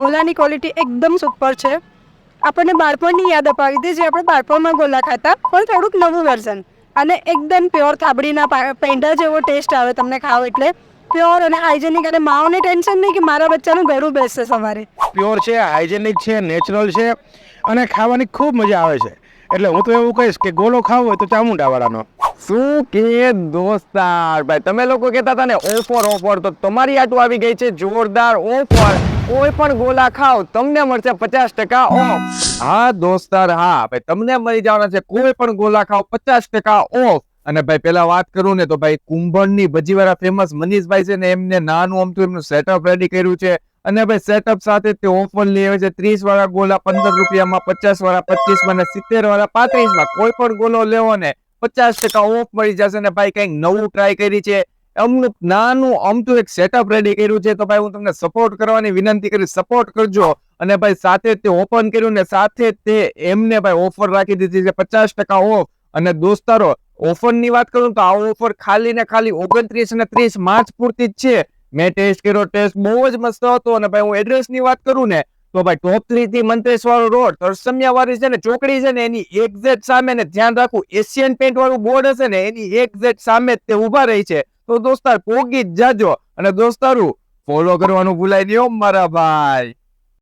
ગોલાની quality એકદમ super છે. આપણને બાળપણની યાદ અપાવી દે, જે આપણે બાળપણમાં ગોલા ખાતા પણ થોડુંક નવું વર્ઝન, અને એકદમ પ્યોર થાબડીના પેંડા જેવો ટેસ્ટ આવે તમને ખાઓ એટલે. પ્યોર અને હાઇજેનિક, અને માઓને ટેન્શન નહીં કે મારા બચ્ચાનું ઘરું બેસશે સવારે. પ્યોર છે, હાઇજેનિક છે, નેચરલ છે અને ખાવાની ખૂબ મજા આવે છે. એટલે હું તો એવું કહીશ કે ગોલો ખાવો હોય તો ચામુંડાવાળાનો. શું કે દોસ્તાર ભાઈ, તમે લોકો કહેતા હતા ને ઓફર, તો તમારી આટું આવી ગઈ છે જોરદાર ઓફર. કોઈ પણ ગોલા ખાઓ તમને મળશે 50% ઓફ. હા દોસ્તાર, હા ભાઈ, તમને મળી જવાના છે કોઈ પણ ગોલા ખાઓ 50% ઓફ. અને ભાઈ પેલા વાત કરું ને તો ભાઈ કુંભણની ભજીવાળા ફેમસ મનીષભાઈ છે ને, એમને નાનું અમથું એમનું સેટઅપ રેડી કર્યું છે. અને ભાઈ સેટઅપ સાથે તે ઓફર લઈ આવે છે. 30 વાળા ગોલા 15 રૂપિયામાં, 50 વાળા 25 માં, 70 વાળા 35 માં. કોઈ પણ ગોલો લેવો ને 50% ઓફ મળી જશે. ને ભાઈ કઈક નવું ટ્રાય કરી છે, અમનું નાનું અમથું એક સેટઅપ રેડી કર્યું છે. તો ભાઈ હું તમને સપોર્ટ કરવાની વિનંતી કરી, સપોર્ટ કરજો. અને ભાઈ સાથે તે ઓપન કર્યું ને સાથે તે એમને ભાઈ ઓફર રાખી દીધી છે 50% ઓફ. અને દોસ્તારો, ઓફર ની વાત કરું તો આ ઓફર ખાલી ને ખાલી 29 અને 30 માર્ચ પૂરતી જ છે. મેં ટેસ્ટ કર્યો, ટેસ્ટ બહુ જ મસ્ત હતો. અને ભાઈ હું એડ્રેસ ની વાત કરું ને તો ભાઈ ટોપ 3 થી મંત્રેશ્વર રોડ તરસમિયા વાળી છે ને ચોકડી છે ને, એની એક્ઝેક્ટ સામે, ને ધ્યાન રાખવું એશિયન પેન્ટ વાળું બોર્ડ હશે ને એની એક્ઝેક્ટ સામે તે ઉભા રહી છે. તો દોસ્તાર પોગી જ જાજો. અને દોસ્તારું ફોલો કરવાનું ભૂલાય નહીં મારા ભાઈ.